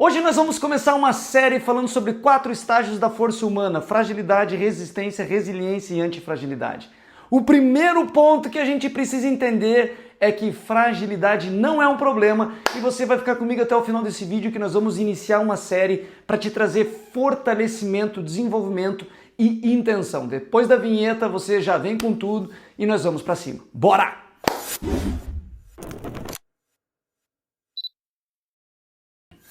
Hoje nós vamos começar uma série falando sobre 4 estágios da força humana: fragilidade, resistência, resiliência e antifragilidade. O primeiro ponto que a gente precisa entender é que fragilidade não é um problema e você vai ficar comigo até o final desse vídeo que nós vamos iniciar uma série para te trazer fortalecimento, desenvolvimento e intenção. Depois da vinheta você já vem com tudo e nós vamos para cima. Bora!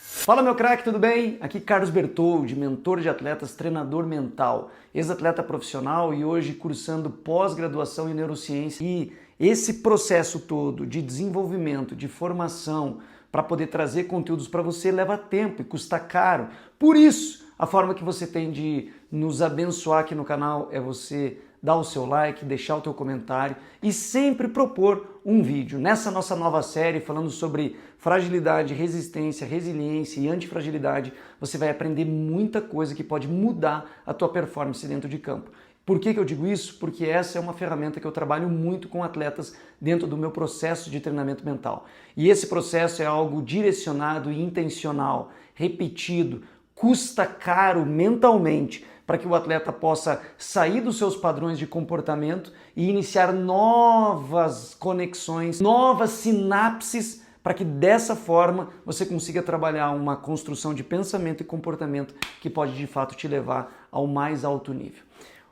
Fala meu craque, tudo bem? Aqui Carlos Bertoldi, mentor de atletas, treinador mental, ex-atleta profissional e hoje cursando pós-graduação em neurociência. E esse processo todo de desenvolvimento, de formação, para poder trazer conteúdos para você leva tempo e custa caro. Por isso, a forma que você tem de nos abençoar aqui no canal é você dar o seu like, deixar o teu comentário e sempre propor um vídeo. Nessa nossa nova série falando sobre fragilidade, resistência, resiliência e antifragilidade, você vai aprender muita coisa que pode mudar a tua performance dentro de campo. Por que eu digo isso? Porque essa é uma ferramenta que eu trabalho muito com atletas dentro do meu processo de treinamento mental. E esse processo é algo direcionado e intencional, repetido, custa caro mentalmente, para que o atleta possa sair dos seus padrões de comportamento e iniciar novas conexões, novas sinapses, para que dessa forma você consiga trabalhar uma construção de pensamento e comportamento que pode de fato te levar ao mais alto nível.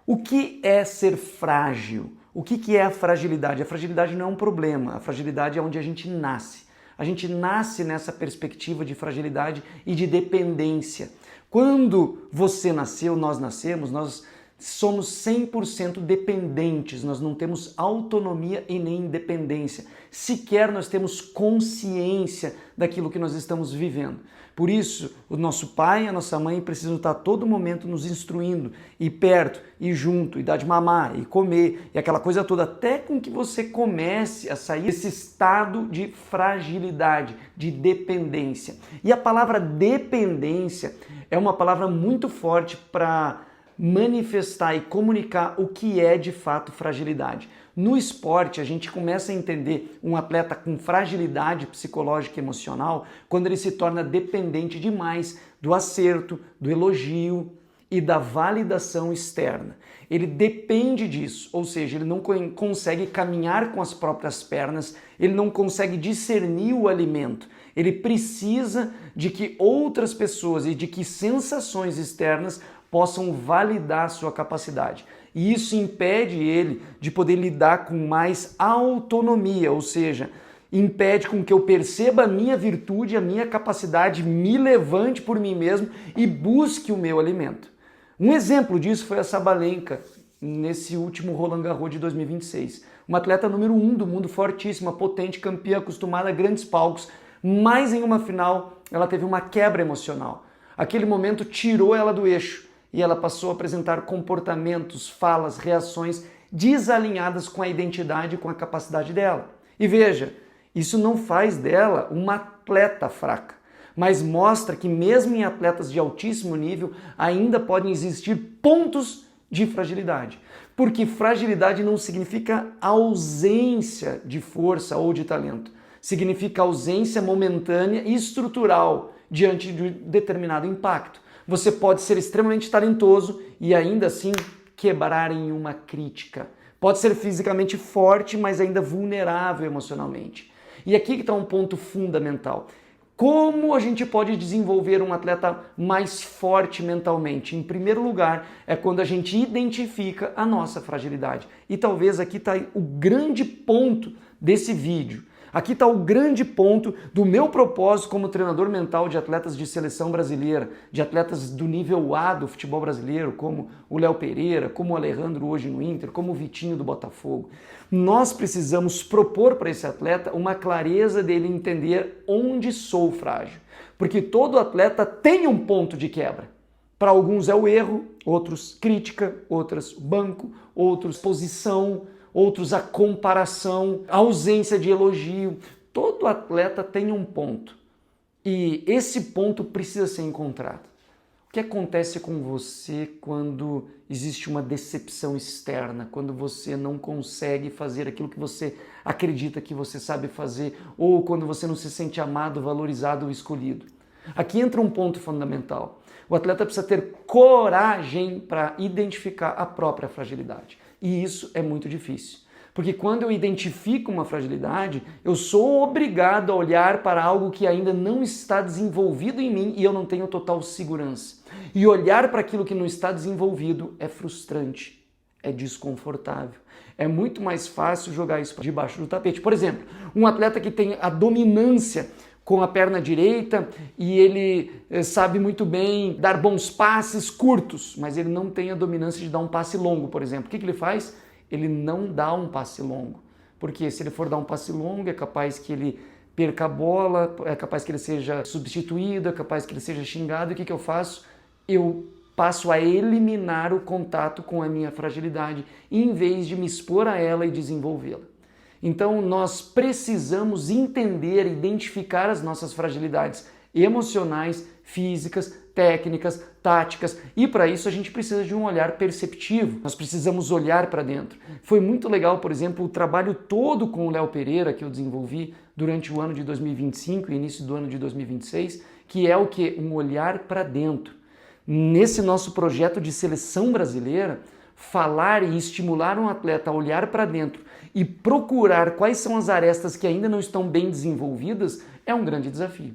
O que é ser frágil? O que é a fragilidade? A fragilidade não é um problema, a fragilidade é onde a gente nasce. A gente nasce nessa perspectiva de fragilidade e de dependência. Quando você nasceu, nós nascemos, nós somos 100% dependentes, nós não temos autonomia e nem independência. Sequer nós temos consciência daquilo que nós estamos vivendo. Por isso, o nosso pai e a nossa mãe precisam estar a todo momento nos instruindo, ir perto, ir junto, e dar de mamar, e comer, e aquela coisa toda, até com que você comece a sair desse estado de fragilidade, de dependência. E a palavra dependência é uma palavra muito forte para manifestar e comunicar o que é de fato fragilidade. No esporte, a gente começa a entender um atleta com fragilidade psicológica e emocional quando ele se torna dependente demais do acerto, do elogio e da validação externa. Ele depende disso, ou seja, ele não consegue caminhar com as próprias pernas, ele não consegue discernir o alimento. Ele precisa de que outras pessoas e de que sensações externas possam validar sua capacidade. E isso impede ele de poder lidar com mais autonomia, ou seja, impede com que eu perceba a minha virtude, a minha capacidade, me levante por mim mesmo e busque o meu alimento. Um exemplo disso foi a Sabalenka, nesse último Roland Garros de 2026. Uma atleta número 1 do mundo, fortíssima, potente, campeã, acostumada a grandes palcos, mas em uma final ela teve uma quebra emocional. Aquele momento tirou ela do eixo e ela passou a apresentar comportamentos, falas, reações desalinhadas com a identidade e com a capacidade dela. E veja, isso não faz dela uma atleta fraca, mas mostra que mesmo em atletas de altíssimo nível ainda podem existir pontos de fragilidade. Porque fragilidade não significa ausência de força ou de talento. Significa ausência momentânea e estrutural diante de um determinado impacto. Você pode ser extremamente talentoso e ainda assim quebrar em uma crítica. Pode ser fisicamente forte, mas ainda vulnerável emocionalmente. E aqui que está um ponto fundamental. Como a gente pode desenvolver um atleta mais forte mentalmente? Em primeiro lugar, é quando a gente identifica a nossa fragilidade. E talvez aqui está o grande ponto desse vídeo. Aqui está o grande ponto do meu propósito como treinador mental de atletas de seleção brasileira, de atletas do nível A do futebol brasileiro, como o Léo Pereira, como o Alejandro hoje no Inter, como o Vitinho do Botafogo. Nós precisamos propor para esse atleta uma clareza dele entender onde sou frágil, porque todo atleta tem um ponto de quebra. Para alguns é o erro, outros crítica, outros banco, outros posição, outros a comparação, a ausência de elogio. Todo atleta tem um ponto e esse ponto precisa ser encontrado. O que acontece com você quando existe uma decepção externa, quando você não consegue fazer aquilo que você acredita que você sabe fazer ou quando você não se sente amado, valorizado ou escolhido? Aqui entra um ponto fundamental. O atleta precisa ter coragem para identificar a própria fragilidade. E isso é muito difícil. Porque quando eu identifico uma fragilidade, eu sou obrigado a olhar para algo que ainda não está desenvolvido em mim e eu não tenho total segurança. E olhar para aquilo que não está desenvolvido é frustrante, é desconfortável. É muito mais fácil jogar isso debaixo do tapete. Por exemplo, um atleta que tem a dominância com a perna direita e ele sabe muito bem dar bons passes curtos, mas ele não tem a dominância de dar um passe longo, por exemplo. O que ele faz? Ele não dá um passe longo. Porque se ele for dar um passe longo, é capaz que ele perca a bola, é capaz que ele seja substituído, é capaz que ele seja xingado. E o que eu faço? Eu passo a eliminar o contato com a minha fragilidade, em vez de me expor a ela e desenvolvê-la. Então nós precisamos entender, identificar as nossas fragilidades emocionais, físicas, técnicas, táticas, e para isso a gente precisa de um olhar perceptivo, nós precisamos olhar para dentro. Foi muito legal, por exemplo, o trabalho todo com o Léo Pereira que eu desenvolvi durante o ano de 2025 e início do ano de 2026, que é o que? Um olhar para dentro. Nesse nosso projeto de seleção brasileira, falar e estimular um atleta a olhar para dentro e procurar quais são as arestas que ainda não estão bem desenvolvidas é um grande desafio.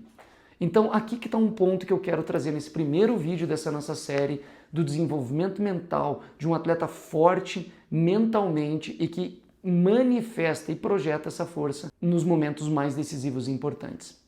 Então aqui que está um ponto que eu quero trazer nesse primeiro vídeo dessa nossa série do desenvolvimento mental de um atleta forte mentalmente e que manifesta e projeta essa força nos momentos mais decisivos e importantes.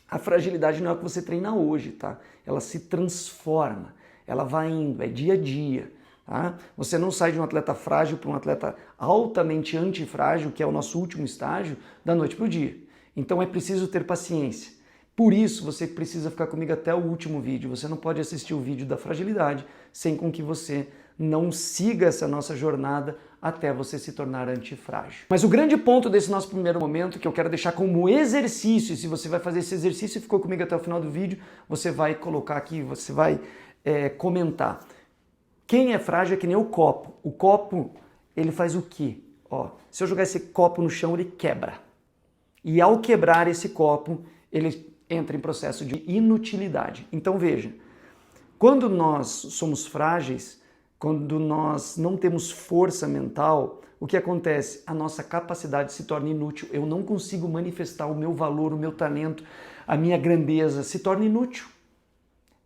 A fragilidade não é o que você treina hoje, tá? Ela se transforma, ela vai indo, é dia a dia. Tá? Você não sai de um atleta frágil para um atleta altamente antifrágil, que é o nosso último estágio, da noite para o dia. Então é preciso ter paciência. Por isso você precisa ficar comigo até o último vídeo. Você não pode assistir o vídeo da fragilidade sem com que você não siga essa nossa jornada até você se tornar antifrágil. Mas o grande ponto desse nosso primeiro momento, que eu quero deixar como exercício, e se você vai fazer esse exercício e ficou comigo até o final do vídeo, você vai colocar aqui, você vai comentar. Quem é frágil é que nem o copo. O copo, ele faz o quê? Ó, se eu jogar esse copo no chão, ele quebra. E ao quebrar esse copo, ele entra em processo de inutilidade. Então veja, quando nós somos frágeis, quando nós não temos força mental, o que acontece? A nossa capacidade se torna inútil. Eu não consigo manifestar o meu valor, o meu talento, a minha grandeza, se torna inútil.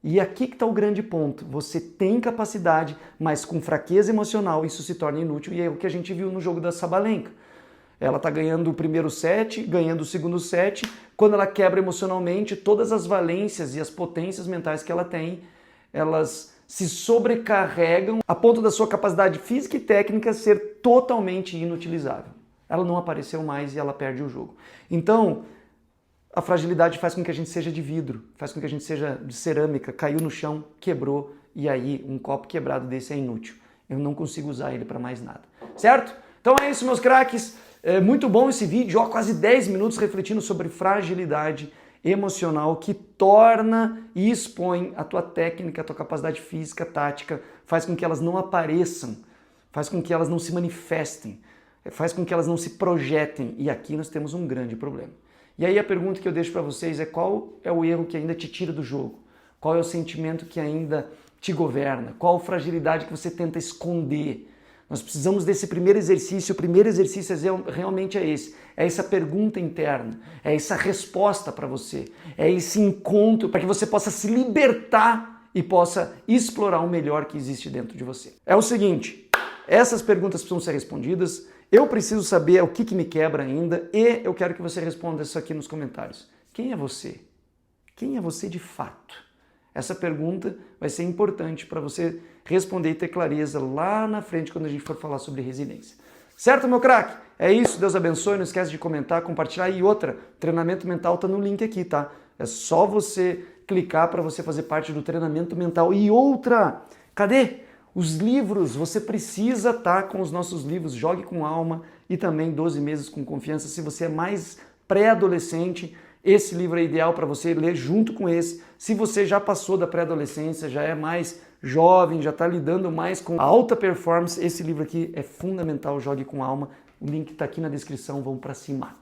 E aqui que está o grande ponto. Você tem capacidade, mas com fraqueza emocional isso se torna inútil. E é o que a gente viu no jogo da Sabalenka. Ela está ganhando o primeiro set, ganhando o segundo set. Quando ela quebra emocionalmente, todas as valências e as potências mentais que ela tem, elas se sobrecarregam a ponto da sua capacidade física e técnica ser totalmente inutilizável. Ela não apareceu mais e ela perde o jogo. Então, a fragilidade faz com que a gente seja de vidro, faz com que a gente seja de cerâmica, caiu no chão, quebrou, e aí um copo quebrado desse é inútil. Eu não consigo usar ele para mais nada. Certo? Então é isso, meus craques. É muito bom esse vídeo, ó, quase 10 minutos refletindo sobre fragilidade emocional que torna e expõe a tua técnica, a tua capacidade física, tática, faz com que elas não apareçam, faz com que elas não se manifestem, faz com que elas não se projetem. E aqui nós temos um grande problema. E aí a pergunta que eu deixo para vocês é: qual é o erro que ainda te tira do jogo? Qual é o sentimento que ainda te governa? Qual a fragilidade que você tenta esconder? Nós precisamos desse primeiro exercício. O primeiro exercício realmente é esse. É essa pergunta interna, é essa resposta para você, é esse encontro para que você possa se libertar e possa explorar o melhor que existe dentro de você. É o seguinte, essas perguntas precisam ser respondidas. Eu preciso saber o que me quebra ainda e eu quero que você responda isso aqui nos comentários. Quem é você? Quem é você de fato? Essa pergunta vai ser importante para você responder e ter clareza lá na frente quando a gente for falar sobre resiliência. Certo, meu craque? É isso, Deus abençoe, não esquece de comentar, compartilhar. E outra, treinamento mental tá no link aqui, tá? É só você clicar para você fazer parte do treinamento mental. E outra, cadê? Os livros, você precisa estar com os nossos livros, Jogue com Alma e também 12 Meses com Confiança. Se você é mais pré-adolescente, esse livro é ideal para você ler junto com esse. Se você já passou da pré-adolescência, já é mais jovem, já está lidando mais com a alta performance, esse livro aqui é fundamental, Jogue com Alma. O link está aqui na descrição, vamos para cima.